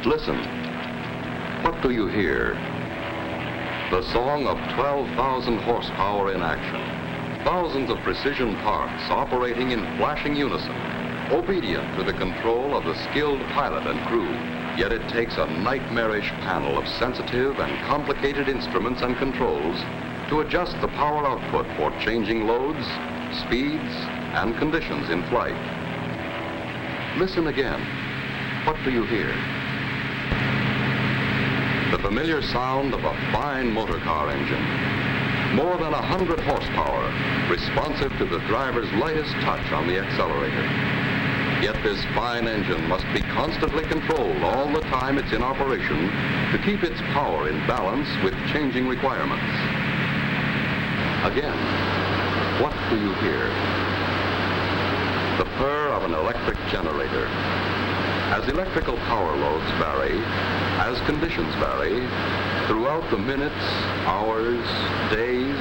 Listen. What do you hear? The song of 12,000 horsepower in action. Thousands of precision parts operating in flashing unison, obedient to the control of the skilled pilot and crew. Yet it takes a nightmarish panel of sensitive and complicated instruments and controls to adjust the power output for changing loads, speeds, and conditions in flight. Listen again. What do you hear? The familiar sound of a fine motor car engine. More than 100 horsepower, responsive to the driver's lightest touch on the accelerator. Yet this fine engine must be constantly controlled all the time it's in operation to keep its power in balance with changing requirements. Again, what do you hear? The purr of an electric generator. As electrical power loads vary, as conditions vary, throughout the minutes, hours, days,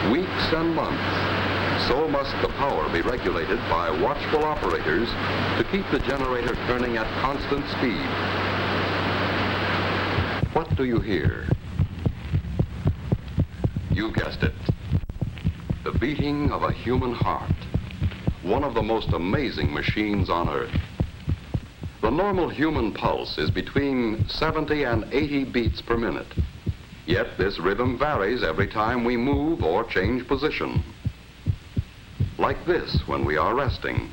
weeks, and months, so must the power be regulated by watchful operators to keep the generator turning at constant speed. What do you hear? You guessed it. The beating of a human heart. One of the most amazing machines on Earth. The normal human pulse is between 70 and 80 beats per minute. Yet this rhythm varies every time we move or change position. Like this when we are resting.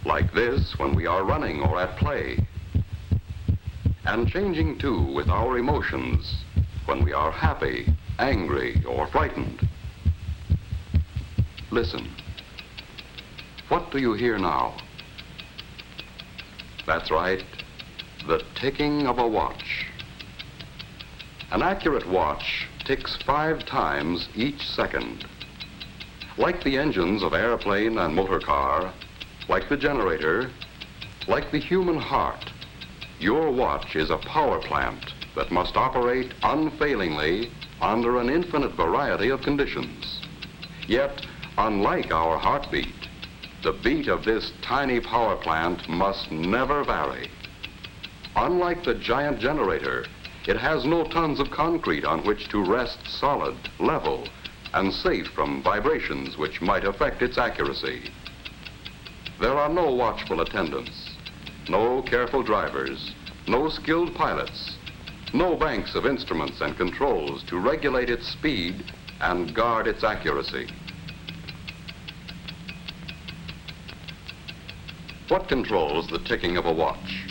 Like this when we are running or at play. And changing too with our emotions when we are happy, angry, or frightened. Listen. What do you hear now? That's right, the ticking of a watch. An accurate watch ticks 5 times each second. Like the engines of airplane and motor car, like the generator, like the human heart, your watch is a power plant that must operate unfailingly under an infinite variety of conditions. Yet, unlike our heartbeat, the beat of this tiny power plant must never vary. Unlike the giant generator, it has no tons of concrete on which to rest solid, level, and safe from vibrations which might affect its accuracy. There are no watchful attendants, no careful drivers, no skilled pilots, no banks of instruments and controls to regulate its speed and guard its accuracy. What controls the ticking of a watch?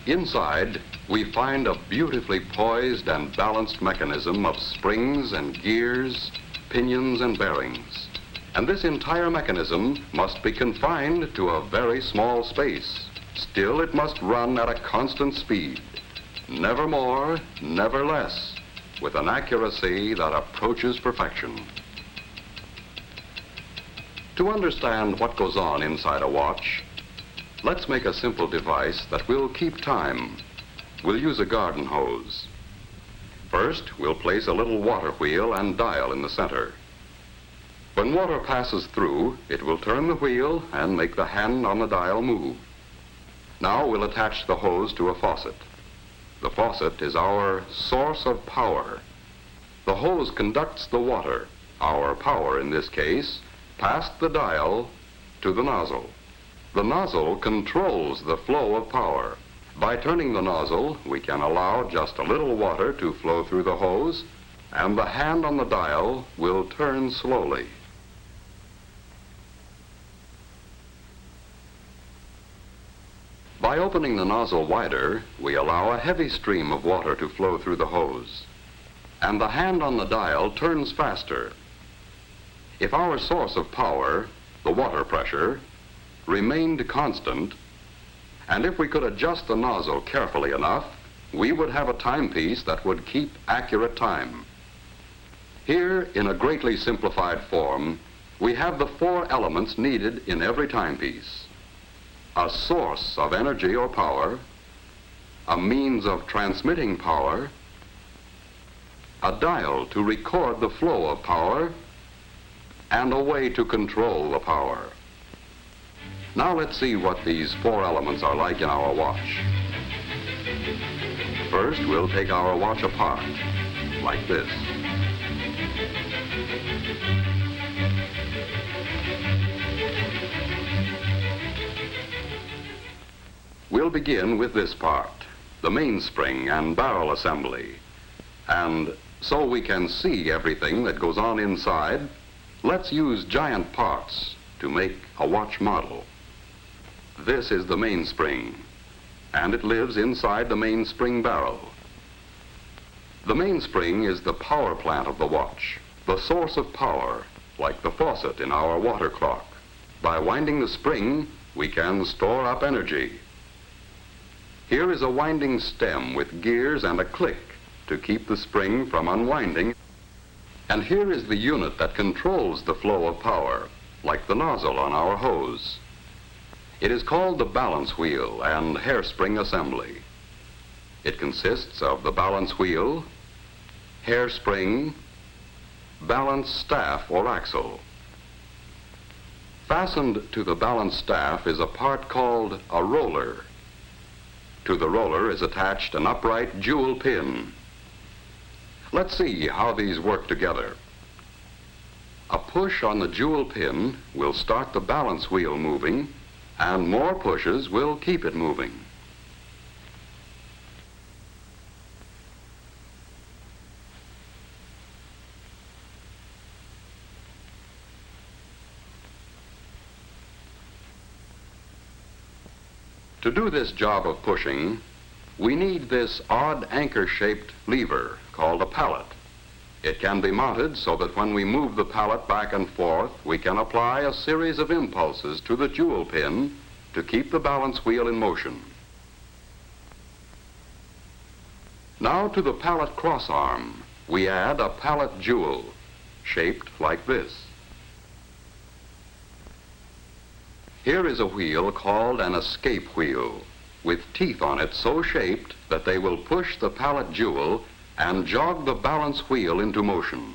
Inside, we find a beautifully poised and balanced mechanism of springs and gears, pinions and bearings. And this entire mechanism must be confined to a very small space. Still, it must run at a constant speed. Never more, never less, with an accuracy that approaches perfection. To understand what goes on inside a watch, let's make a simple device that will keep time. We'll use a garden hose. First, we'll place a little water wheel and dial in the center. When water passes through, it will turn the wheel and make the hand on the dial move. Now we'll attach the hose to a faucet. The faucet is our source of power. The hose conducts the water, our power in this case, past the dial to the nozzle. The nozzle controls the flow of power. By turning the nozzle, we can allow just a little water to flow through the hose, and the hand on the dial will turn slowly. By opening the nozzle wider, we allow a heavy stream of water to flow through the hose, and the hand on the dial turns faster. If our source of power, the water pressure, remained constant, and if we could adjust the nozzle carefully enough, we would have a timepiece that would keep accurate time. Here, in a greatly simplified form, we have the 4 elements needed in every timepiece. A source of energy or power, a means of transmitting power, a dial to record the flow of power, and a way to control the power. Now let's see what these four elements are like in our watch. First, we'll take our watch apart, like this. We'll begin with this part, the mainspring and barrel assembly. And so we can see everything that goes on inside, let's use giant parts to make a watch model. This is the mainspring, and it lives inside the mainspring barrel. The mainspring is the power plant of the watch, the source of power, like the faucet in our water clock. By winding the spring, we can store up energy. Here is a winding stem with gears and a click to keep the spring from unwinding. And here is the unit that controls the flow of power, like the nozzle on our hose. It is called the balance wheel and hairspring assembly. It consists of the balance wheel, hairspring, balance staff or axle. Fastened to the balance staff is a part called a roller. To the roller is attached an upright jewel pin. Let's see how these work together. A push on the jewel pin will start the balance wheel moving, and more pushes will keep it moving. To do this job of pushing, we need this odd anchor-shaped lever called a pallet. It can be mounted so that when we move the pallet back and forth, we can apply a series of impulses to the jewel pin to keep the balance wheel in motion. Now to the pallet crossarm, we add a pallet jewel shaped like this. Here is a wheel called an escape wheel, with teeth on it so shaped that they will push the pallet jewel and jog the balance wheel into motion.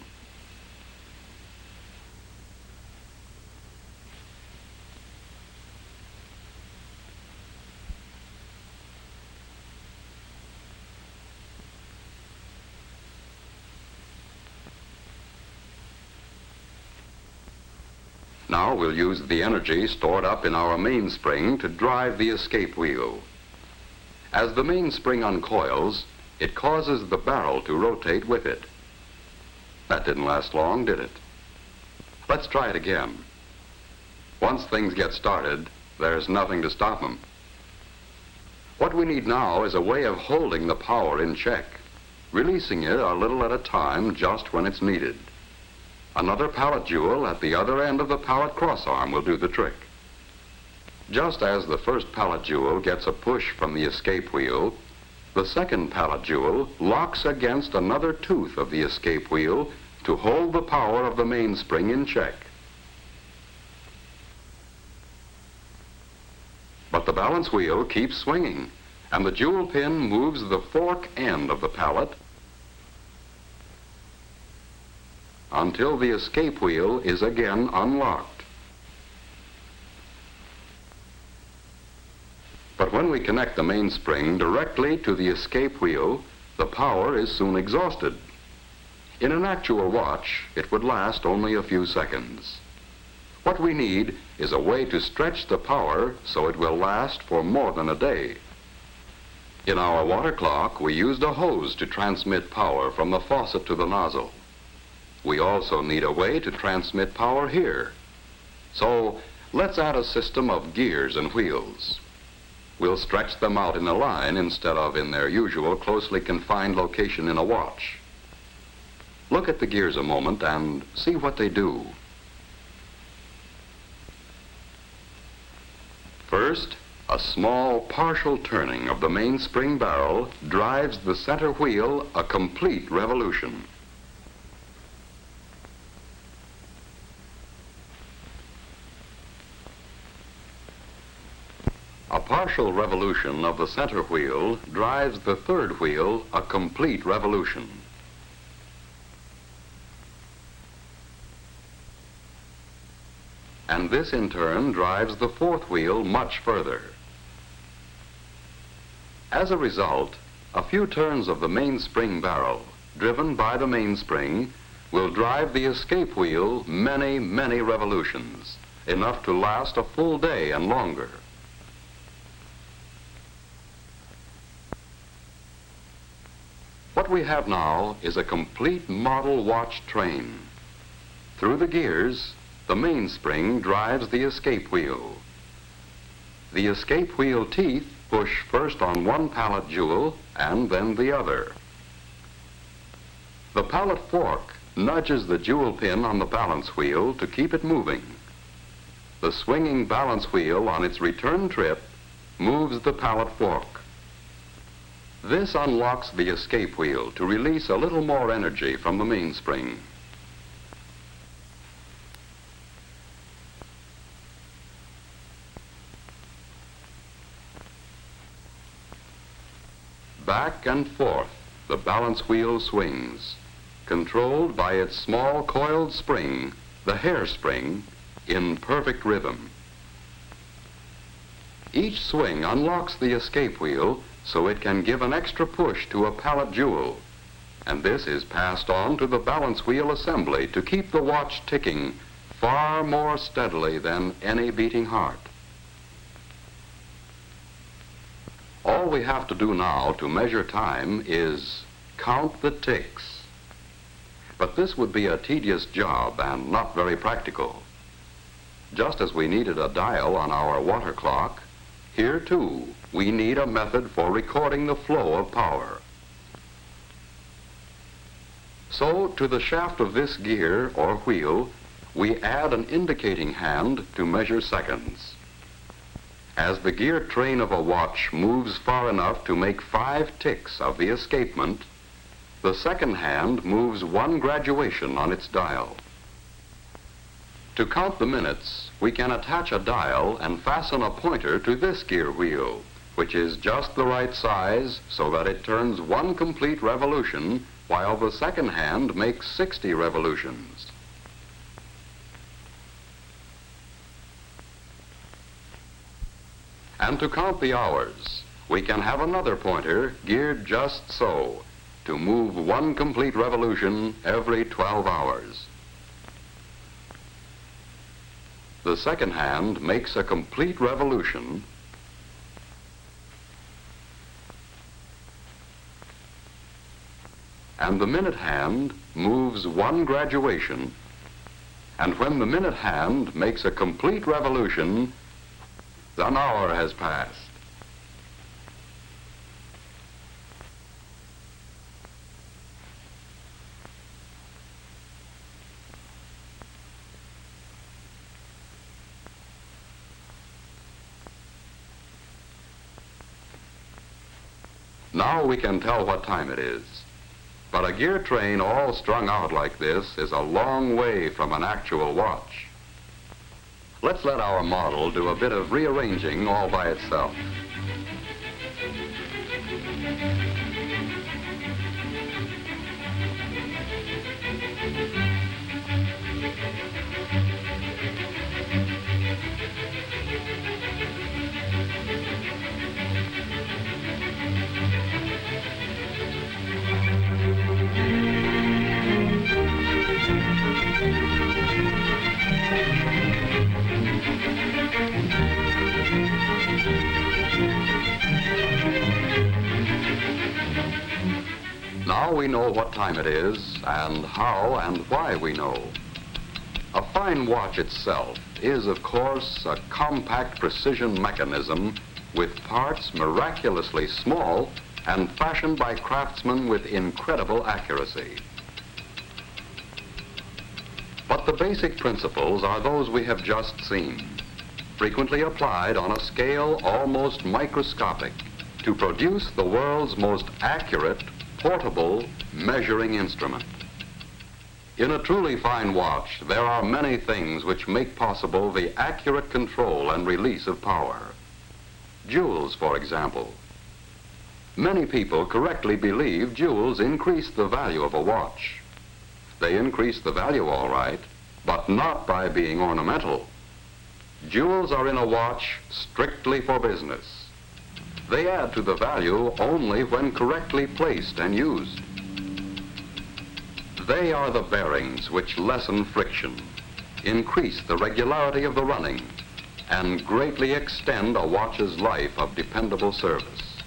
Now we'll use the energy stored up in our mainspring to drive the escape wheel. As the mainspring uncoils, it causes the barrel to rotate with it. That didn't last long, did it? Let's try it again. Once things get started, there's nothing to stop them. What we need now is a way of holding the power in check, releasing it a little at a time just when it's needed. Another pallet jewel at the other end of the pallet crossarm will do the trick. Just as the first pallet jewel gets a push from the escape wheel, the second pallet jewel locks against another tooth of the escape wheel to hold the power of the mainspring in check. But the balance wheel keeps swinging, and the jewel pin moves the fork end of the pallet until the escape wheel is again unlocked. But when we connect the mainspring directly to the escape wheel, the power is soon exhausted. In an actual watch, it would last only a few seconds. What we need is a way to stretch the power so it will last for more than a day. In our water clock, we used a hose to transmit power from the faucet to the nozzle. We also need a way to transmit power here. So let's add a system of gears and wheels. We'll stretch them out in a line instead of in their usual closely confined location in a watch. Look at the gears a moment and see what they do. First, a small partial turning of the mainspring barrel drives the center wheel a complete revolution. A partial revolution of the center wheel drives the third wheel a complete revolution. and this in turn drives the fourth wheel much further. As a result, a few turns of the mainspring barrel, driven by the mainspring, will drive the escape wheel many, many revolutions, enough to last a full day and longer. What we have now is a complete model watch train. Through the gears, the mainspring drives the escape wheel. The escape wheel teeth push first on one pallet jewel and then the other. The pallet fork nudges the jewel pin on the balance wheel to keep it moving. The swinging balance wheel on its return trip moves the pallet fork. This unlocks the escape wheel to release a little more energy from the mainspring. Back and forth, the balance wheel swings, controlled by its small coiled spring, the hairspring, in perfect rhythm. Each swing unlocks the escape wheel so it can give an extra push to a pallet jewel, and this is passed on to the balance wheel assembly to keep the watch ticking far more steadily than any beating heart. All we have to do now to measure time is count the ticks. But this would be a tedious job and not very practical. Just as we needed a dial on our water clock, here too we need a method for recording the flow of power. So to the shaft of this gear or wheel, we add an indicating hand to measure seconds. As the gear train of a watch moves far enough to make 5 ticks of the escapement, the second hand moves 1 graduation on its dial. To count the minutes, we can attach a dial and fasten a pointer to this gear wheel, which is just the right size so that it turns 1 complete revolution while the second hand makes 60 revolutions. And to count the hours, we can have another pointer geared just so, to move 1 complete revolution every 12 hours. The second hand makes a complete revolution and the minute hand moves 1 graduation, and when the minute hand makes a complete revolution, an hour has passed. Now we can tell what time it is. But a gear train all strung out like this is a long way from an actual watch. Let's let our model do a bit of rearranging all by itself. Now we know what time it is and how and why we know. A fine watch itself is, of course, a compact precision mechanism with parts miraculously small and fashioned by craftsmen with incredible accuracy. But the basic principles are those we have just seen, frequently applied on a scale almost microscopic to produce the world's most accurate portable measuring instrument. In a truly fine watch, there are many things which make possible the accurate control and release of power. Jewels, for example. Many people correctly believe jewels increase the value of a watch. They increase the value all right, but not by being ornamental. Jewels are in a watch strictly for business. They add to the value only when correctly placed and used. They are the bearings which lessen friction, increase the regularity of the running, and greatly extend a watch's life of dependable service.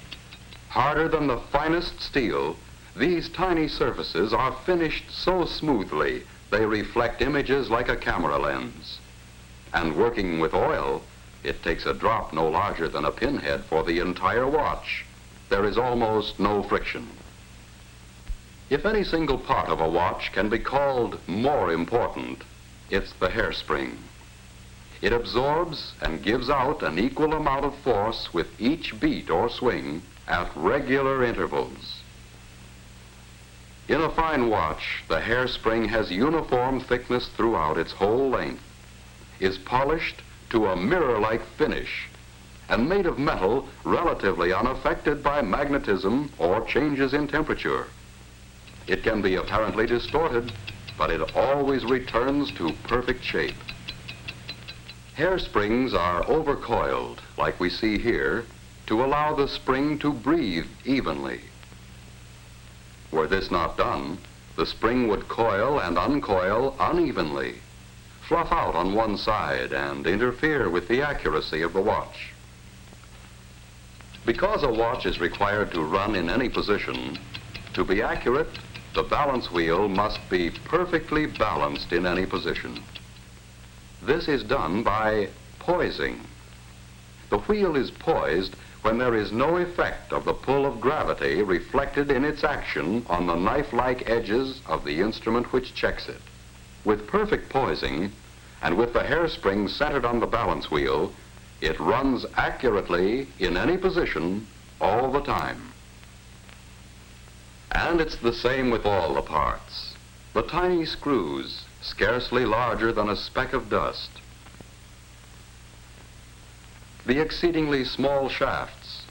Harder than the finest steel, these tiny surfaces are finished so smoothly they reflect images like a camera lens. And working with oil, it takes a drop no larger than a pinhead for the entire watch. There is almost no friction. If any single part of a watch can be called more important, it's the hairspring. It absorbs and gives out an equal amount of force with each beat or swing at regular intervals. In a fine watch, the hairspring has uniform thickness throughout its whole length, is polished to a mirror-like finish, and made of metal relatively unaffected by magnetism or changes in temperature. It can be apparently distorted, but it always returns to perfect shape. Hairsprings are overcoiled, like we see here, to allow the spring to breathe evenly. Were this not done, the spring would coil and uncoil unevenly, fluff out on one side, and interfere with the accuracy of the watch. Because a watch is required to run in any position, to be accurate, the balance wheel must be perfectly balanced in any position. This is done by poising. The wheel is poised when there is no effect of the pull of gravity reflected in its action on the knife-like edges of the instrument which checks it. With perfect poising, and with the hairspring centered on the balance wheel, it runs accurately in any position all the time. And it's the same with all the parts. The tiny screws, scarcely larger than a speck of dust. The exceedingly small shafts.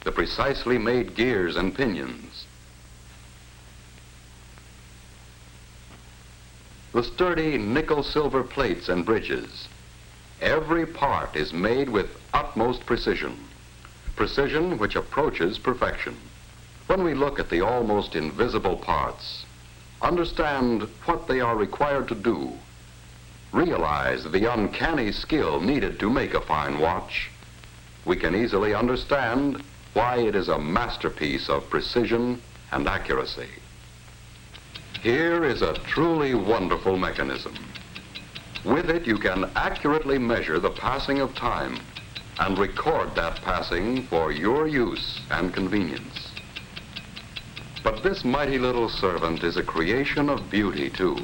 The precisely made gears and pinions. The sturdy nickel-silver plates and bridges. Every part is made with utmost precision. Precision which approaches perfection. When we look at the almost invisible parts, understand what they are required to do, realize the uncanny skill needed to make a fine watch, we can easily understand why it is a masterpiece of precision and accuracy. Here is a truly wonderful mechanism. With it, you can accurately measure the passing of time and record that passing for your use and convenience. But this mighty little servant is a creation of beauty, too.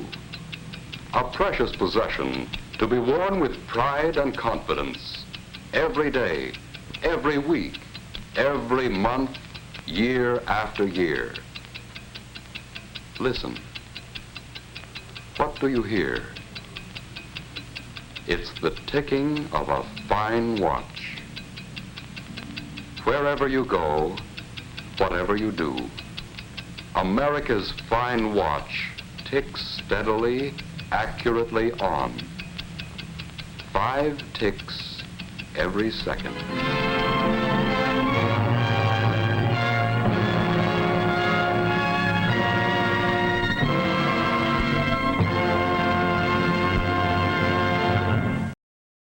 A precious possession to be worn with pride and confidence every day, every week, every month, year after year. Listen. What do you hear? It's the ticking of a fine watch. Wherever you go, whatever you do, America's fine watch ticks steadily, accurately on. 5 ticks every second.